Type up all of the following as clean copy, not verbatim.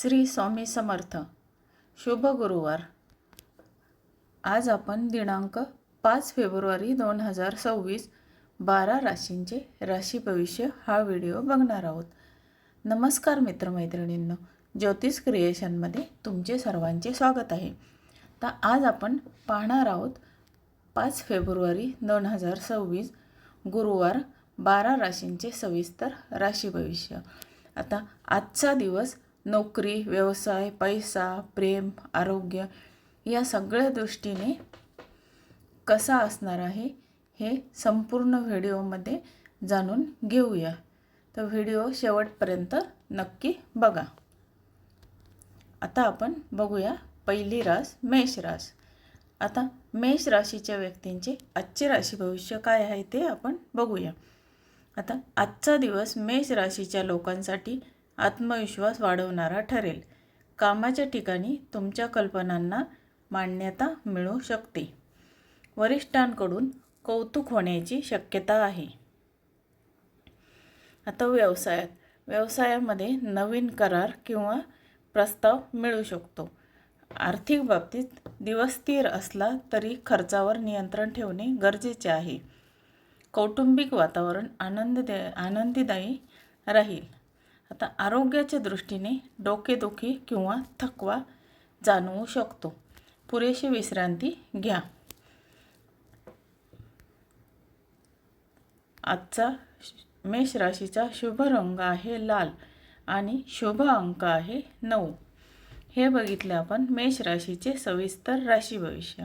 श्री स्वामी समर्थ. शुभ गुरुवार. आज आपण दिनांक 5 फेब्रुवारी 2026 12 राशींचे राशी भविष्य हा व्हिडिओ बघणार आहोत. नमस्कार मित्रमैत्रिणींनो, ज्योतिष क्रिएशनमध्ये तुमचे सर्वांचे स्वागत आहे. तर आज आपण पाहणार आहोत 5 फेब्रुवारी 2026 गुरुवार 12 राशींचे सविस्तर राशी भविष्य. आता आजचा दिवस नोकरी, व्यवसाय, पैसा, प्रेम, आरोग्य या सगळ्या दृष्टीने कसा असणार आहे हे संपूर्ण व्हिडिओमध्ये जाणून घेऊया. तर व्हिडिओ शेवटपर्यंत नक्की बघा. आता आपण बघूया पहिली रास मेष रास. आता मेष राशीच्या व्यक्तींचे आजचे राशी भविष्य काय आहे ते आपण बघूया. आता आजचा दिवस मेष राशीच्या लोकांसाठी आत्मविश्वास वाढवणारा ठरेल. कामाच्या ठिकाणी तुमच्या कल्पनांना मान्यता मिळू शकते. वरिष्ठांकडून कौतुक होण्याची शक्यता आहे. आता व्यवसायामध्ये नवीन करार किंवा प्रस्ताव मिळू शकतो. आर्थिक बाबतीत दिवस स्थिर असला तरी खर्चावर नियंत्रण ठेवणे गरजेचे आहे. कौटुंबिक वातावरण आनंददायी राहील. आता आरोग्याच्या दृष्टीने डोकेदुखी किंवा थकवा जाणवू शकतो. पुरेशी विश्रांती घ्या. आजचा मेष राशीचा शुभ रंग आहे लाल आणि शुभ अंक आहे 9. हे बघितले आपण मेष राशीचे सविस्तर राशी भविष्य.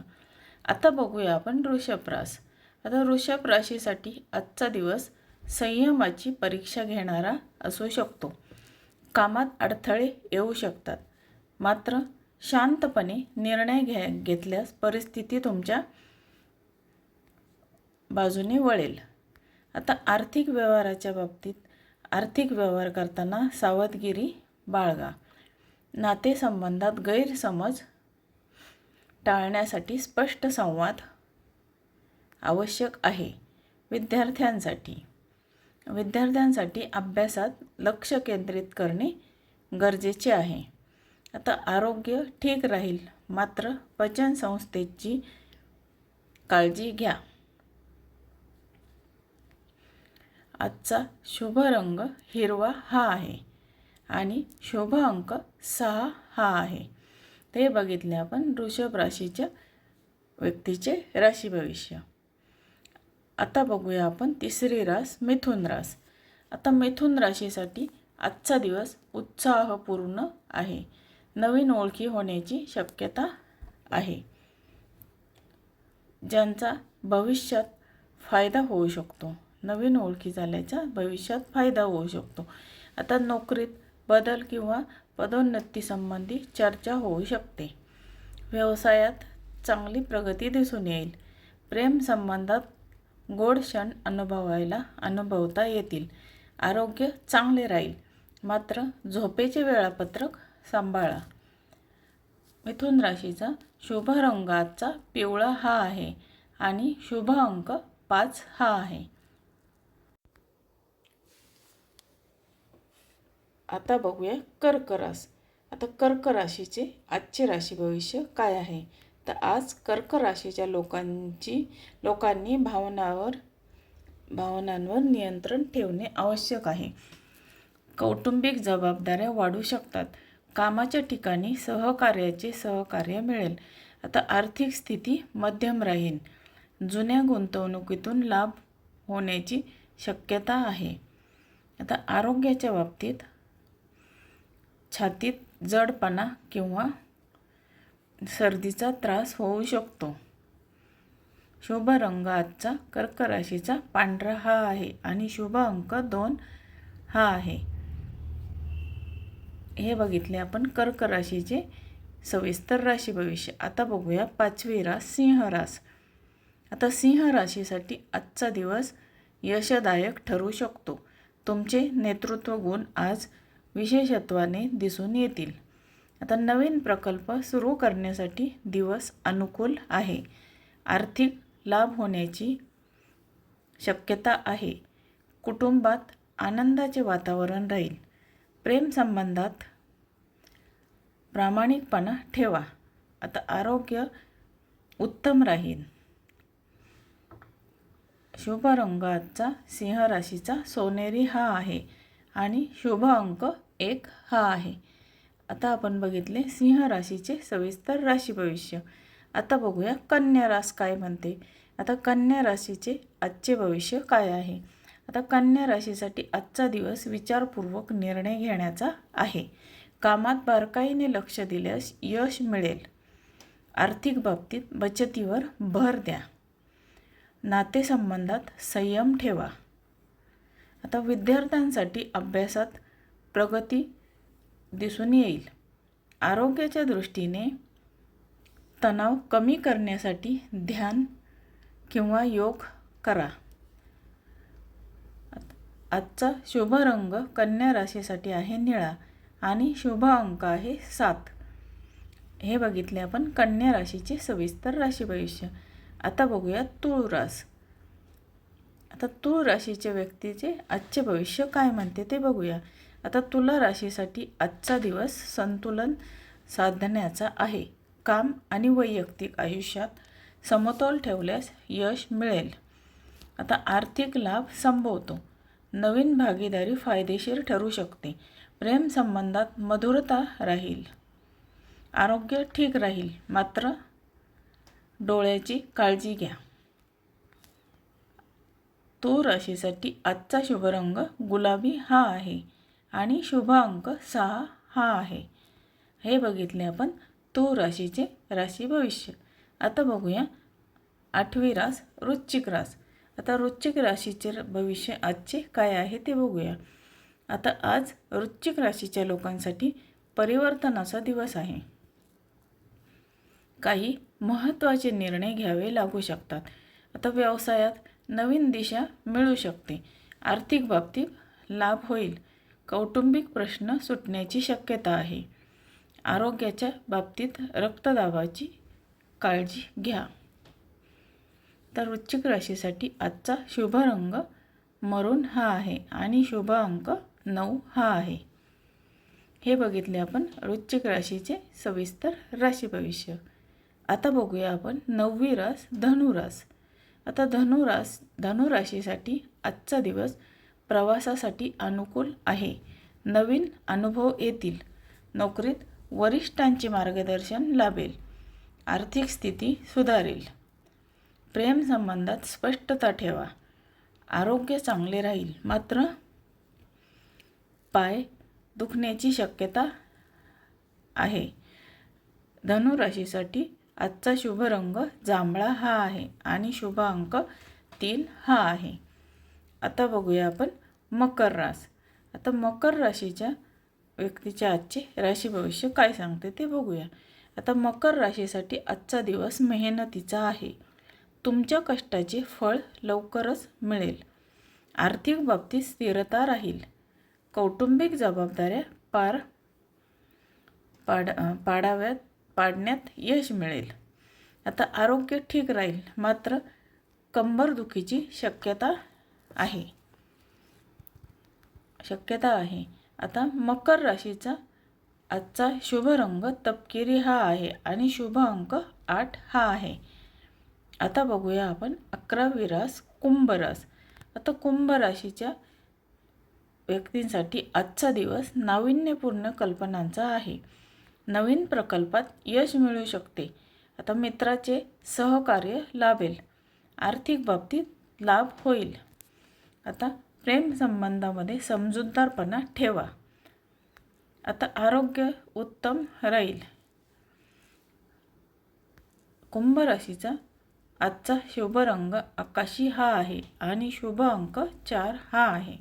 आता बघूया आपण वृषभ रास. आता वृषभ राशीसाठी आजचा दिवस संयमाची परीक्षा घेणारा असू शकतो. कामात अडथळे येऊ शकतात, मात्र शांतपणे निर्णय घेतल्यास परिस्थिती तुमच्या बाजूने वळेल. आता आर्थिक व्यवहाराच्या बाबतीत आर्थिक व्यवहार करताना सावधगिरी बाळगा. नातेसंबंधात गैरसमज टाळण्यासाठी स्पष्ट संवाद आवश्यक आहे. विद्यार्थ्यांसाठी अभ्यासात लक्ष केंद्रित करणे गरजेचे आहे. आता आरोग्य ठीक राहील, मात्र पचन संस्थेची काळजी घ्या. आजचा शुभ रंग हिरवा हा आहे आणि शुभ अंक 6 हा आहे. ते बघितले आपण वृषभ राशीच्या व्यक्तीचे राशी भविष्य. आता बघूया आपण तिसरी रास मिथुन रास. आता मिथुन राशीसाठी आजचा दिवस उत्साहपूर्ण आहे. नवीन ओळखी होण्याची शक्यता आहे, ज्यांचा भविष्यात फायदा होऊ शकतो. नवीन ओळखी झाल्याचा भविष्यात फायदा होऊ शकतो. आता नोकरीत बदल किंवा पदोन्नती संबंधी चर्चा होऊ शकते. व्यवसायात चांगली प्रगती दिसून येईल. प्रेम संबंधात गोड क्षण अनुभवता येतील. आरोग्य चांगले राहील, मात्र झोपेचे वेळापत्रक सांभाळा. मिथुन राशीचा शुभ रंग आजचा पिवळा हा आहे आणि शुभ अंक 5 हा आहे. आता बघूया कर्क रास. आता कर्क राशीचे आजचे राशी भविष्य काय आहे. तर आज कर्क राशीच्या लोकांनी भावनांवर नियंत्रण ठेवणे आवश्यक आहे. कौटुंबिक जबाबदाऱ्या वाढू शकतात. कामाच्या ठिकाणी सहकार्य मिळेल. आता आर्थिक स्थिती मध्यम राहील. जुन्या गुंतवणुकीतून लाभ होण्याची शक्यता आहे. आता आरोग्याच्या बाबतीत छातीत जडपणा किंवा सर्दीचा त्रास होऊ शकतो. शुभ रंग आजचा कर्क राशीचा पांढरा हा आहे आणि शुभ अंक 2 हा आहे. हे बघितले आपण कर्क राशीचे सविस्तर राशी भविष्य. आता बघूया पाचवी रास सिंह रास. आता सिंह राशीसाठी आजचा दिवस यशदायक ठरू शकतो. तुमचे नेतृत्व गुण आज विशेषत्वाने दिसून येतील. आता नवीन प्रकल्प सुरू करण्यासाठी दिवस अनुकूल आहे. आर्थिक लाभ होण्याची शक्यता आहे. कुटुंबात आनंदाचे वातावरण राहील. प्रेम संबंधात प्रामाणिकपणा ठेवा. आता आरोग्य उत्तम राहील. शुभ रंग आजचा सिंह राशीचा सोनेरी हा आहे आणि शुभ अंक 1 हा आहे. आता आपण बघितले सिंह राशीचे सविस्तर राशी भविष्य. आता बघूया कन्या रास काय म्हणते. आता कन्या राशीचे आजचे भविष्य काय आहे. आता कन्या राशीसाठी आजचा दिवस विचारपूर्वक निर्णय घेण्याचा आहे. कामात बारकाईने लक्ष दिल्यास यश मिळेल. आर्थिक बाबतीत बचतीवर भर द्या. नातेसंबंधात संयम ठेवा. आता विद्यार्थ्यांसाठी अभ्यासात प्रगती दिसून येईल. आरोग्याच्या दृष्टीने तणाव कमी करण्यासाठी ध्यान किंवा योग करा. आजचा शुभ रंग कन्या राशीसाठी आहे निळा आणि शुभ अंक आहे 7. हे बघितले आपण कन्या राशीचे सविस्तर राशी भविष्य. आता बघूया तूळ रास. आता तूळ राशीच्या व्यक्तीचे आजचे भविष्य काय म्हणते ते बघूया. आता तुला राशीसाठी आजचा दिवस संतुलन साधण्याचा आहे. काम आणि वैयक्तिक आयुष्यात समतोल ठेवल्यास यश मिळेल. आता आर्थिक लाभ संभवतो. नवीन भागीदारी फायदेशीर ठरू शकते. प्रेम संबंधात मधुरता राहील. आरोग्य ठीक राहील, मात्र डोळ्याची काळजी घ्या. तूळ राशीसाठी आजचा शुभ रंग गुलाबी हा आहे आणि शुभ अंक 6 हा आहे. हे बघितले आपण तूळ राशीचे राशी भविष्य. आता बघूया 8वी रास वृश्चिक रास. आता वृश्चिक राशीचे भविष्य आजचे काय आहे ते बघूया. आता आज वृश्चिक राशीच्या लोकांसाठी परिवर्तनाचा दिवस आहे. काही महत्त्वाचे निर्णय घ्यावे लागू शकतात. आता व्यवसायात नवीन दिशा मिळू शकते. आर्थिक बाबतीत लाभ होईल. कौटुंबिक प्रश्न सुटण्याची शक्यता आहे. आरोग्याच्या बाबतीत रक्तदाबाची काळजी घ्या. तर वृश्चिक राशीसाठी आजचा शुभ रंग मरून हा आहे आणि शुभ अंक 9 हा आहे. हे बघितले आपण वृश्चिक राशीचे सविस्तर राशी भविष्य. आता बघूया आपण 9वी रास धनुरास. आता धनुराशीसाठी आजचा दिवस प्रवासासाठी अनुकूल आहे. नवीन अनुभव येतील. नोकरीत वरिष्ठांचे मार्गदर्शन लाभेल. आर्थिक स्थिती सुधारेल. प्रेम संबंधात स्पष्टता ठेवा. आरोग्य चांगले राहील, मात्र पाय दुखण्याची शक्यता आहे. धनुराशीसाठी आजचा शुभ रंग जांभळा हा आहे आणि शुभ अंक 3 हा आहे. आता बघूया आपण मकर रास. आता मकर राशीच्या व्यक्तीच्या आजचे राशी भविष्य काय सांगते ते बघूया. आता मकर राशीसाठी आजचा दिवस मेहनतीचा आहे. तुमच्या कष्टाचे फळ लवकरच मिळेल. आर्थिक बाबतीत स्थिरता राहील. कौटुंबिक जबाबदाऱ्या पाडण्यात यश मिळेल. आता आरोग्य ठीक राहील, मात्र कंबरदुखीची शक्यता आहे. आता मकर राशीचा आजचा शुभ रंग तपकिरी हा आहे आणि शुभ अंक 8 हा आहे. आता बघूया आपण 11वी रास कुंभ रास. आता कुंभ राशीच्या व्यक्तींसाठी आजचा दिवस नाविन्यपूर्ण कल्पनांचा आहे. नवीन प्रकल्पात यश मिळू शकते. आता मित्राचे सहकार्य लाभेल. आर्थिक बाबतीत लाभ होईल. आता प्रेम संबंधामध्ये समजूतदारपणा ठेवा. आता आरोग्य उत्तम राहील. कुंभ राशीचा आजचा शुभ रंग आकाशी हा आहे आणि शुभ अंक 4 हा आहे.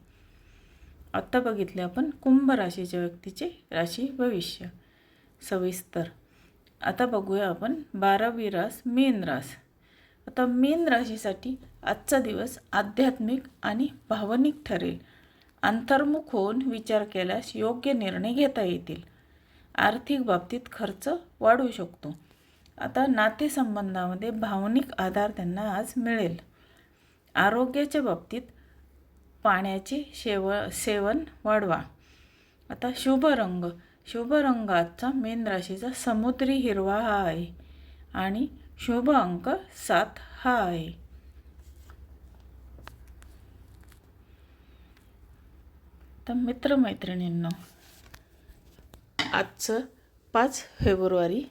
आता बघितले आपण कुंभ राशीच्या व्यक्तीचे राशी भविष्य सविस्तर. आता बघूया आपण 12वी रास मीन रास. आता मीन राशीसाठी आजचा दिवस आध्यात्मिक आणि भावनिक ठरेल. अंतर्मुख होऊन विचार केल्यास योग्य निर्णय घेता येतील. आर्थिक बाबतीत खर्च वाढू शकतो. आता नातेसंबंधामध्ये भावनिक आधार त्यांना आज मिळेल. आरोग्याच्या बाबतीत पाण्याचे सेवन वाढवा. आता शुभ रंग शुभ रंग आजचा मीन राशीचा समुद्री हिरवा हा आहे आणि शुभ अंक 7 हा आहे. तर मित्रमैत्रिणींनो, आजचं 5 फेब्रुवारी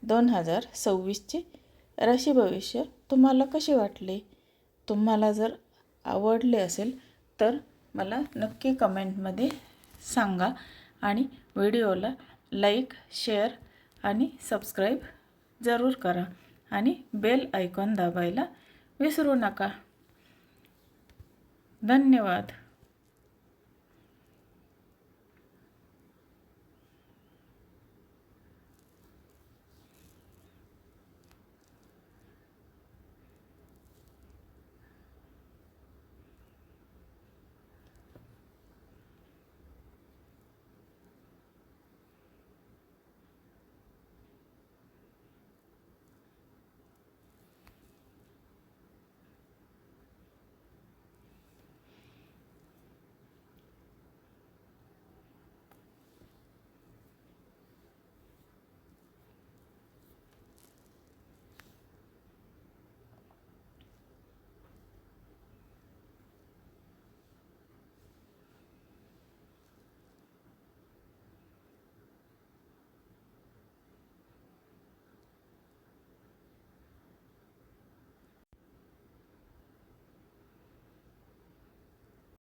2026चे राशी भविष्य तुम्हाला कसे वाटले? तुम्हाला जर आवडले असेल तर मला नक्की कमेंटमध्ये सांगा आणि व्हिडिओला लाईक, शेअर आणि सबस्क्राईब जरूर करा आणि बेल आयकॉन दाबायला विसरू नका. धन्यवाद.